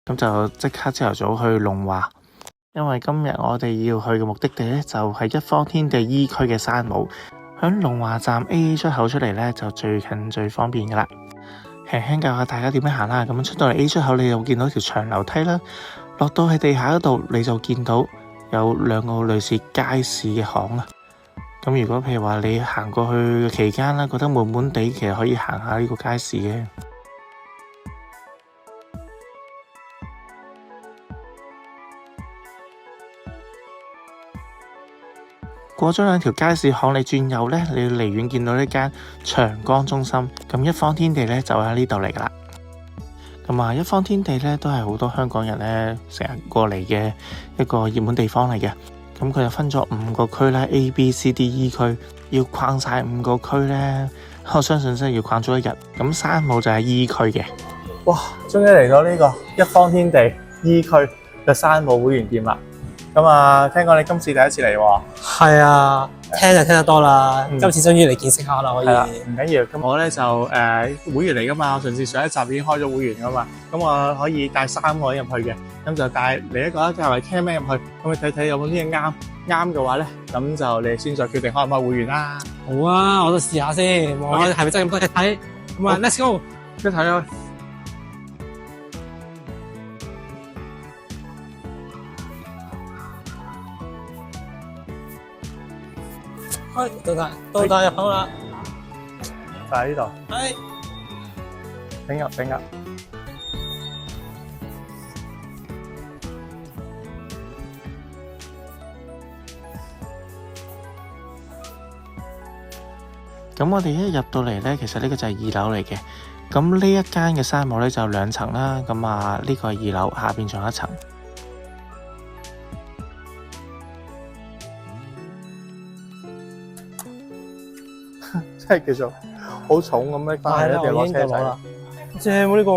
咁就即刻朝頭早去龍華，因為今日我哋要去嘅目的地呢，就係一方天地 E 區嘅山姆，響龍華站 A 出口出嚟呢，就最近最方便噶啦。輕輕教下大家點樣行啦。咁出到嚟 A 出口，你就見到條長樓梯啦，落到喺地下嗰度，你就見到有兩個類似街市嘅巷啊。咁如果譬如話你行過去嘅期間啦，覺得悶悶地，其實可以行下呢個街市嘅。過咗兩條街市巷，你轉右呢，你離遠見到呢間長江中心，咁一方天地呢，就喺呢度嚟噶啦。咁啊，一方天地呢，都係好多香港人呢成日過嚟嘅一個熱門地方嚟嘅。咁佢就分咗5個區啦 ，A、B、C、D、E 區，要逛晒5個區呢，我相信真係要逛咗一日。咁山姆就係 E 區嘅。哇！終於嚟到呢個一方天地 E 區嘅山姆會員店啦。咁啊，聽講你今次第一次嚟喎？係啊，聽就聽得多啦，今次終於嚟見識下啦，可以。唔緊要，咁我咧就會員嚟噶嘛，我上次上一集已經開咗會員噶嘛，咁我可以帶3個人入去嘅，咁就帶你一個啦，帶埋 Cammy 入去，咁你睇睇有冇啲嘢啱嘅話咧，咁就你先再決定開唔開會員啦。好啊，我都試下先，我係咪真係咁多嘢睇？咁啊 ，Let's go，一睇啊！到達入口啦，就喺呢度。係。頂入。咁我哋一入到嚟呢，其實呢個就係2樓嚟嘅。咁呢一間嘅山姆呢，就有2層啦。咁啊，呢個係2樓，下邊仲有1層。真係叫做好重咁拎翻嚟，一定攞車仔。正喎呢個，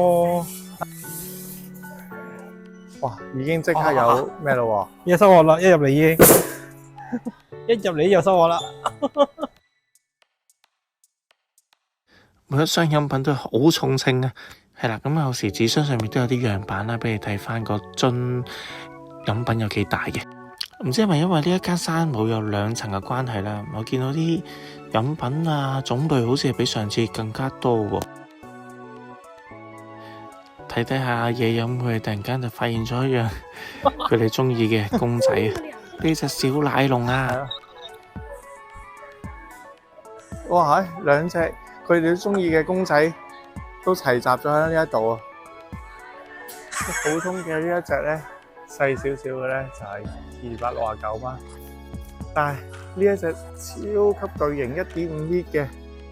哇！已經即刻有咩咯喎？而家收我啦，一入嚟已經，一入嚟又收我啦。每一箱飲品都好重稱啊，係啦。咁有時紙箱上面都有啲樣板啦，俾你睇翻個樽飲品有幾大嘅。唔知係咪因為呢一間山姆有2層嘅關係啦，我見到啲飲品啊種類好似係比上次更加多喎。睇下嘢飲，佢哋突然間就發現咗一樣佢哋中意嘅公仔啊！呢隻小奶龍啊！哇，2隻佢哋都中意嘅公仔都齊集咗喺呢一度啊！普通嘅呢一隻咧，細少少嘅咧就係269蚊，但係呢一隻超級巨型1.5 L嘅，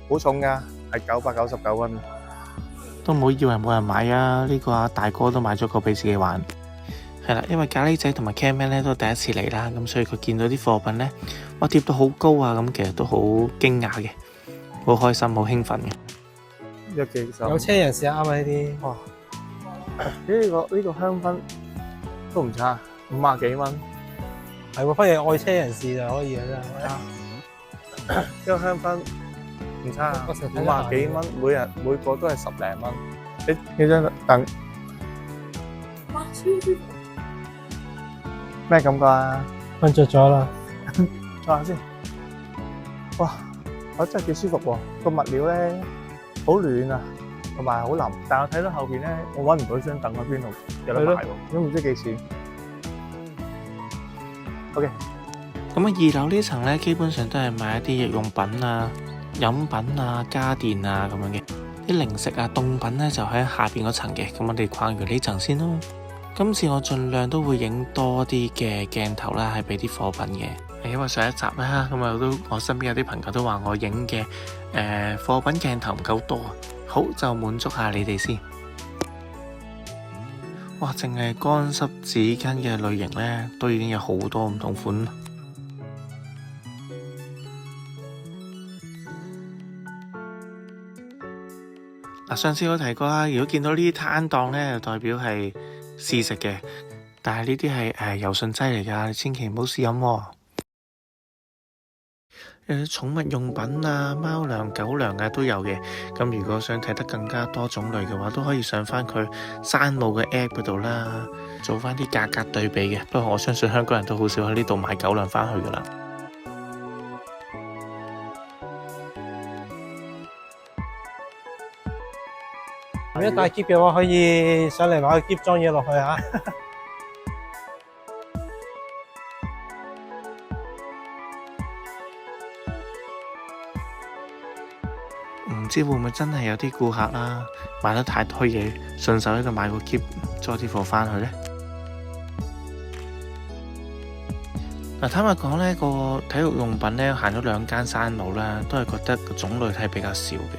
好重㗎，係999蚊。都唔好以為冇人買啊！呢個大哥都買咗個俾自己玩。係啦，因為咖喱仔同埋 Cammy 咧都第一次嚟啦，咁所以佢見到啲貨品咧，哇貼到好高啊！咁其實都好驚訝嘅，好開心，好興奮嘅。有車人士啱啊呢啲。哇！呢個香薰都唔差，50幾蚊。係喎，反而愛車人士就可以嘅真係。呢個香薰唔差啊，50幾蚊，每個都係10零蚊。呢張凳，哇，超舒服！咩感覺啊？瞓着咗啦，坐下先。哇，我真係幾舒服喎！個物料咧好暖啊，同埋好腍。但係我睇到後邊咧，我揾唔到張凳喺邊度有得賣喎，都唔知幾錢。OK，咁啊2樓呢層咧，基本上都係賣一啲日用品啊、飲品啊、家電啊咁樣嘅。啲零食啊、凍品咧就喺下邊嗰層嘅。咁我哋逛完呢層先咯。今次我盡量都會影多啲嘅鏡頭啦，係俾啲貨品嘅。因為上一集啦，咁啊我身邊有啲朋友都話我影嘅貨品鏡頭唔夠多，好就滿足下你哋先。哇！淨係乾濕紙巾嘅類型咧，都已經有好多唔同款。上次我提過啦，如果見到呢啲攤檔咧，就代表係試食嘅，但係呢啲係柔順劑嚟㗎，你千祈唔好試飲喎。寵物用品啊、貓糧、狗糧啊都有嘅。咁如果想睇得更加多種類嘅話，都可以上翻佢山姆嘅 app 嗰度啦，做翻啲價格對比嘅。不過我相信香港人都好少喺呢度買狗糧翻去噶啦。如果帶篋嘅話，可以上嚟買個篋裝嘢落去嚇。唔知會唔會真係有啲顧客啦，買得太多嘢，順手喺度買個篋裝啲貨翻去呢？坦白講呢個體育用品呢，行咗2間山姆啦，都係覺得個種類係比較少嘅。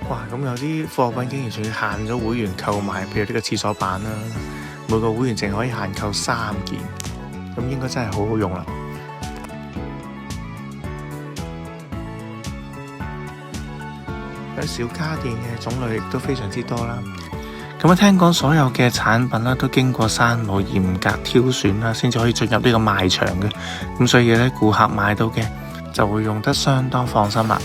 哇！咁有啲貨品竟然仲要限咗會員購買，譬如呢個廁所板啦，每個會員淨可以限購3件，咁應該真係好好用啦。有小家電嘅種類亦都非常之多啦。咁聽講所有嘅產品啦，都經過山姆嚴格挑選啦，先至可以進入呢個賣場嘅。咁所以咧，顧客買到嘅就會用得相當放心啦。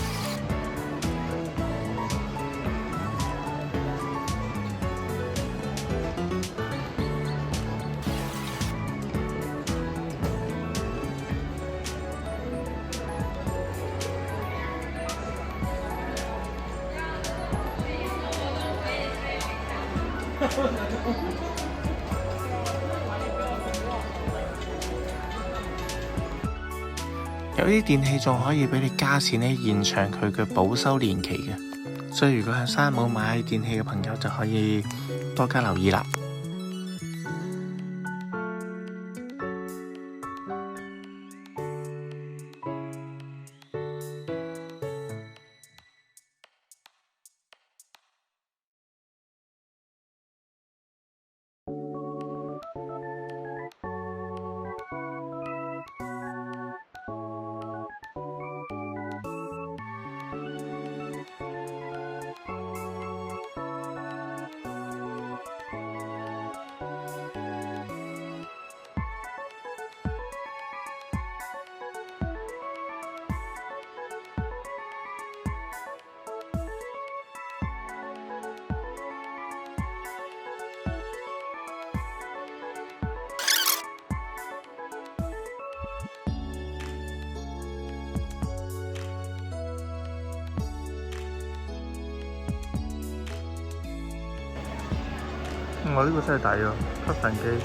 有啲電器仲可以俾你加錢咧，延長佢嘅保修年期嘅，所以如果喺山姆買電器嘅朋友就可以多加留意啦。我呢個真係抵喎，吸塵機。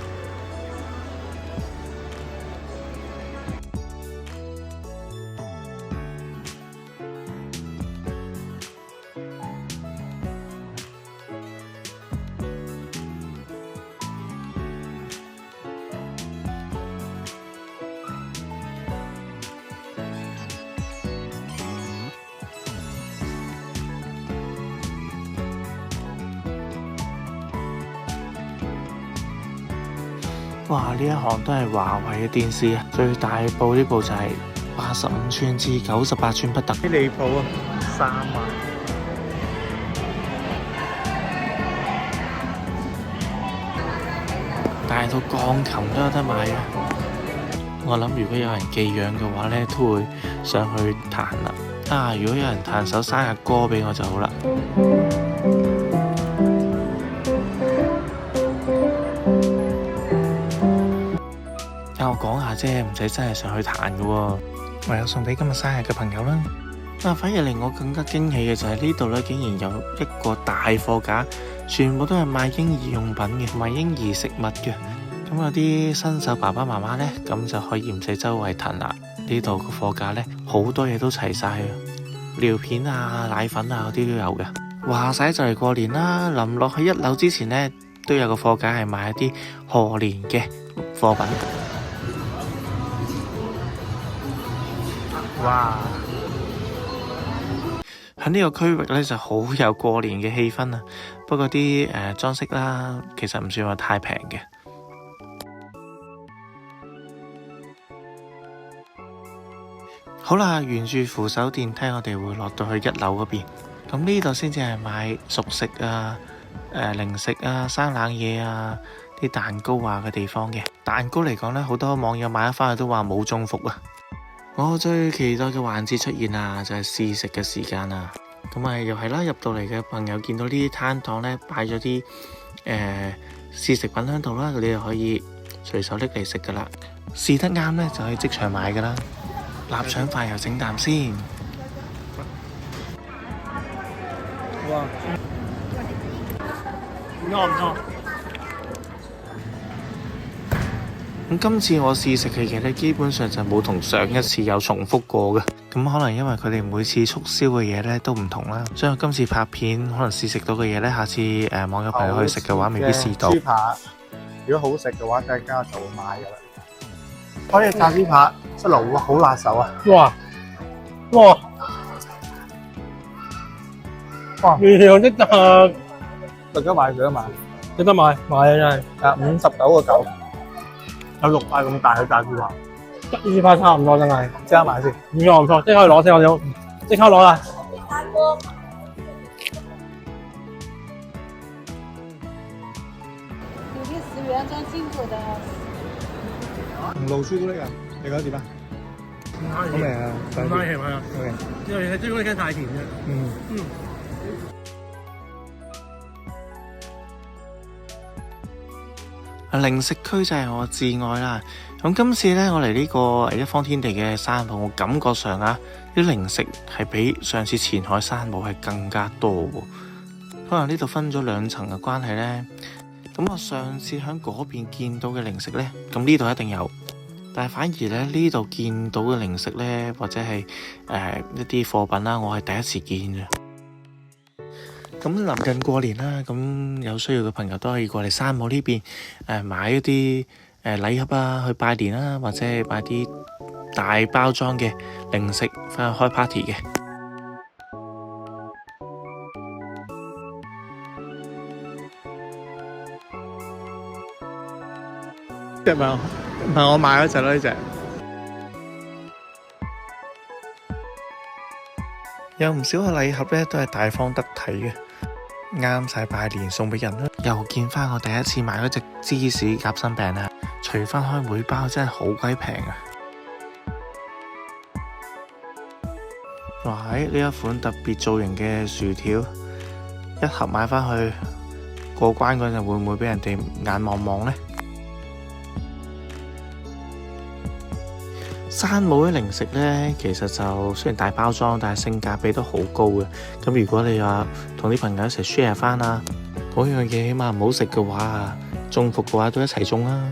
哇！呢一行都係華為嘅電視啊，最大部呢部就係85寸至98寸不等。啲離譜啊，3萬！大到鋼琴都有得買啊！我諗如果有人寄養嘅話呢，都會上去彈啦。啊！如果有人彈首生日歌俾我就好啦。我講下啫，唔使真係上去彈嘅喎。唯有送俾今日生日嘅朋友啦。反而令我更加驚喜嘅就係呢度咧，竟然有一個大貨架，全部都係賣嬰兒用品嘅，賣嬰兒食物嘅。咁有啲新手爸爸媽媽呢，咁就可以唔使周圍騰啦。呢度個貨架呢，好多嘢都齊晒啊，尿片啊、奶粉啊嗰啲都有嘅。話晒就嚟過年啦，臨落去1樓之前呢，都有個貨架係賣一啲賀年嘅貨品。哇！喺呢個區域咧就好有過年嘅氣氛啊，不過啲裝飾啦，其實唔算話太平嘅。好啦，沿住扶手電梯，我哋會落到去1樓嗰邊。咁呢度先至係買熟食啊、零食啊、生冷嘢啊、啲蛋糕啊嘅地方嘅。蛋糕嚟講呢，好多網友買咗翻去都話冇中伏啊。我最期待嘅環節出現啦，就係試食嘅時間啦。咁啊，又係啦，入到嚟嘅朋友見到呢啲攤檔呢，擺咗啲試食品喺度啦，你就可以隨手拎嚟食噶啦。試得啱呢，就可以即場買噶啦。臘腸飯又整啖先。哇！唔錯唔錯。咁今次我試食嘅嘢呢，基本上就冇同上一次有重複過嘅。咁可能因為佢哋每次促銷嘅嘢呢都唔同啦，所以我今次拍片可能試食到嘅嘢呢，下次網友朋友去食嘅話，未必試到。豬扒如果好食嘅話，大家就會買噶啦。可以炸豬扒出爐，哇，好辣手啊！哇！哇！原來的值得買，值得買，值得買啊！真係59.9，有6塊咁大嘅炸豬扒，得豬扒差唔多真係，即刻買先。唔錯唔錯，即刻攞先，我即刻攞啦！10元裝進口的。紅露朱古力啊，你覺得點啊？好味啊！唔太甜啊， OK，因為朱古力真係太甜啫。嗯。零食區就係我至愛啦。咁今次呢，我嚟呢個一方天地嘅山姆，我感覺上啊，啲零食係比上次前海山姆係更加多喎。可能呢度分咗2層嘅關係呢。咁我上次喺嗰邊見到嘅零食呢，咁呢度一定有。但係反而咧呢度見到嘅零食呢，或者係一啲貨品啦，我係第一次見嘅。咁臨近過年啦，咁有需要嘅朋友都可以過嚟山姆呢邊買一啲禮盒啊，去拜年啦，或者係買啲大包裝嘅零食翻去開 party 嘅。隻咪我買嗰隻咯，呢隻有唔少嘅禮盒咧，都係大方得體嘅，啱晒拜年送俾人啦。又見翻我第一次買嗰隻芝士夾心餅啊，除翻開每包真係好鬼平啊！哇！呢一款特別造型嘅薯條，一盒買翻去過關嗰陣，會唔會俾人哋眼望望呢？山姆嘅零食呢，其實就雖然大包裝，但係性價比都好高嘅。咁如果你話同啲朋友一齊 share 翻啊，嗰樣嘢起碼唔好食嘅話，中伏嘅話都一齊中啦。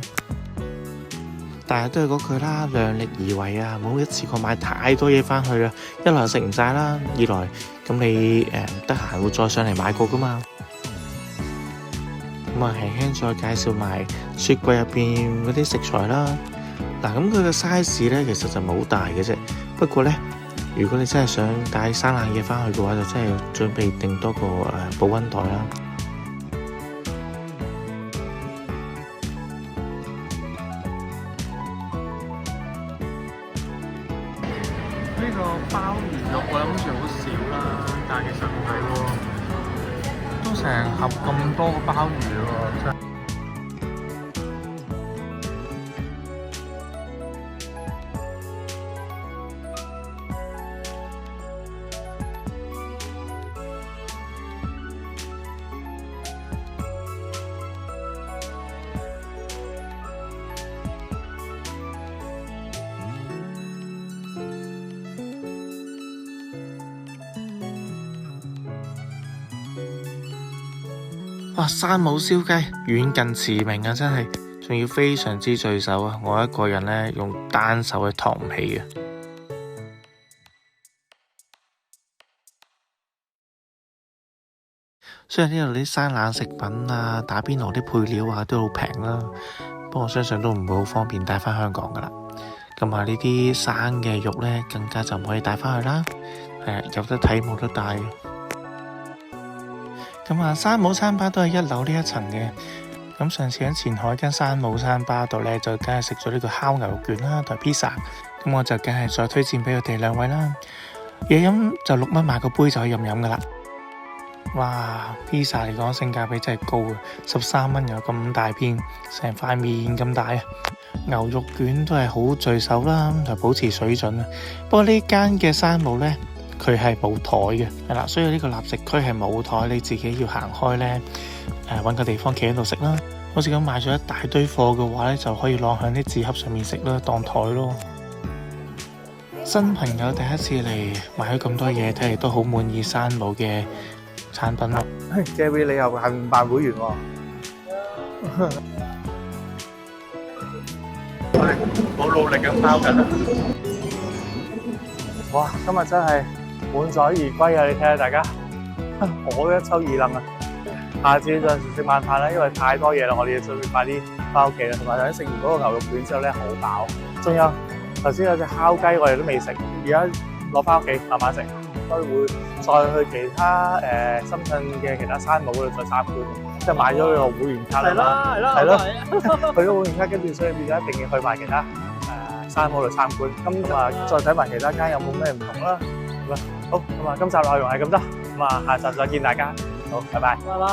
但係都係嗰句啦，量力而為啊，唔好一次過買太多嘢翻去啊。一來食唔晒啦，二來咁你得閒會再上嚟買過噶嘛。咁啊，輕輕再介紹埋雪櫃入邊嗰啲食材啦。嗱，咁佢嘅 size 咧，其實就冇好大嘅啫。不過咧，如果你真係想帶生冷嘢翻去嘅話，就真係要準備定多個保溫袋啦。呢個鮑魚肉我諗住好少啦，但係其實唔係喎，都成盒咁多個鮑魚喎，真係。哇！山姆燒雞遠近馳名啊，真係，仲要非常之聚手啊！我一個人呢，用單手係托唔起嘅。雖然呢度啲生冷食品啊、打邊爐啲配料啊都好平啦，不過我相信都唔會好方便帶返香港噶啦。咁啊，呢啲生嘅肉呢，更加就唔可以帶返去啦。有得睇冇得帶。咁啊，山姆餐吧都係1樓呢一層嘅。咁上次喺前海間山姆餐吧度呢，就梗係食咗呢個烤牛肉卷啦，同埋 pizza。咁我就梗係再推薦俾佢哋兩位啦。嘢飲就6蚊買個杯就可以飲噶啦。哇 ，pizza 嚟講性價比真係高啊！13蚊有咁大片，成塊面咁大啊！牛肉卷都係好聚手啦，就保持水準啊。不過呢間嘅山姆呢，佢係冇台嘅，係啦，所以呢個立食區係冇台，你自己要行開呢，揾個地方企喺度食啦。好似咁買咗一大堆貨嘅話呢，就可以晾喺啲紙盒上面食啦，當台咯。新朋友第一次嚟買咗咁多嘢，睇嚟都好滿意山姆嘅產品咯。Gary 你又係辦會員喎？好努力咁包緊啦！哇，今日真係滿載而歸啊！你睇下大家，我都一抽二愣啊！下次再食晚飯啦，因為太多嘢啦，我哋要準備快啲翻屋企啦。同埋頭先食完嗰個牛肉卷之後咧，好飽。仲有頭先有隻烤雞，我哋都未食，而家攞翻屋企慢慢食。都會再去其他深圳嘅其他山姆嗰度再參觀，即係買咗個會員卡啦。係咯，去咗會員卡，跟住所以變咗一定要去埋其他山姆度參觀。咁啊，再睇埋其他間有冇咩唔同啦。咁啊，好，咁啊，今集內容係咁多，咁啊，下集再見大家。好，拜拜。拜拜。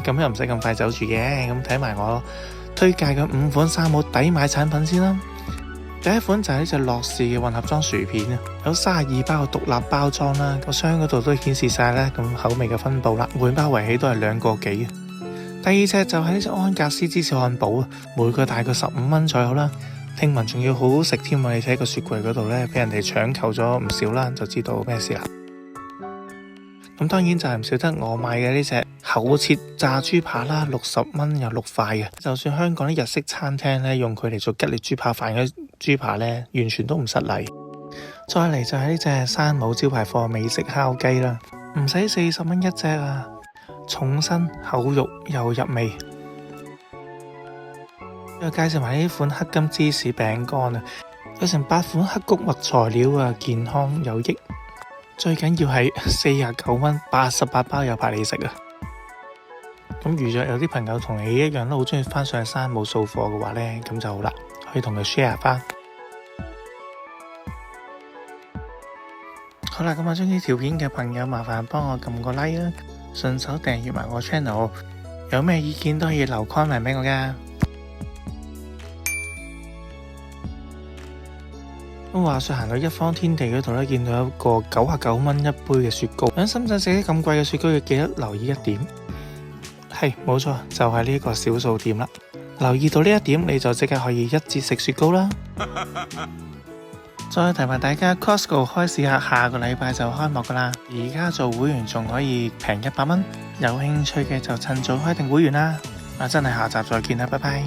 咁又唔使咁快走住嘅，咁睇埋我推介嘅5款山姆抵買產品先啦。第一款就係呢隻樂事嘅混合裝薯片啊，有32包嘅獨立包裝啦，個箱嗰度都顯示晒啦，咁口味嘅分佈啦，每包圍起都係2個幾。第二隻就係呢隻安格斯芝士漢堡啊，每個大概15蚊左右啦，聽聞仲要好好食添啊！你睇個雪櫃嗰度呢，俾人哋搶購咗唔少啦，就知道咩事啦。咁當然就係唔少得我買嘅呢隻厚切炸豬扒啦，60蚊有6塊嘅。就算香港啲日式餐廳呢，用佢嚟做吉列豬扒飯嘅豬扒呢，完全都唔失禮。再嚟就係呢隻山姆招牌貨美式烤雞啦，唔使40蚊一隻啊，重身厚肉又入味。又介紹埋呢款黑金芝士餅乾啊，有成8款黑穀物材料啊，健康有益。最緊要係49蚊88包有排你食啊！咁如若有啲朋友同你一樣都好中意翻上去山姆掃貨嘅話呢，咁就好啦，可以同佢 share 翻。好啦，咁啊，中意條片嘅朋友麻煩幫我撳個 like 啦，順手訂閱埋我 channel， 有咩意見都可以留 comment 俾我噶。咁話說行到一方天地嗰度咧，見到一個99蚊一杯嘅雪糕。喺深圳食啲咁貴嘅雪糕，要記得留意一點，係冇錯，就係呢個小數點啦。留意到呢一點，你就即刻可以一節食雪糕啦。再提埋大家 Costco 開市下，下個禮拜就開幕噶啦。而家做會員仲可以平100蚊，有興趣嘅就趁早開定會員啦。真係下集再見啦，拜拜。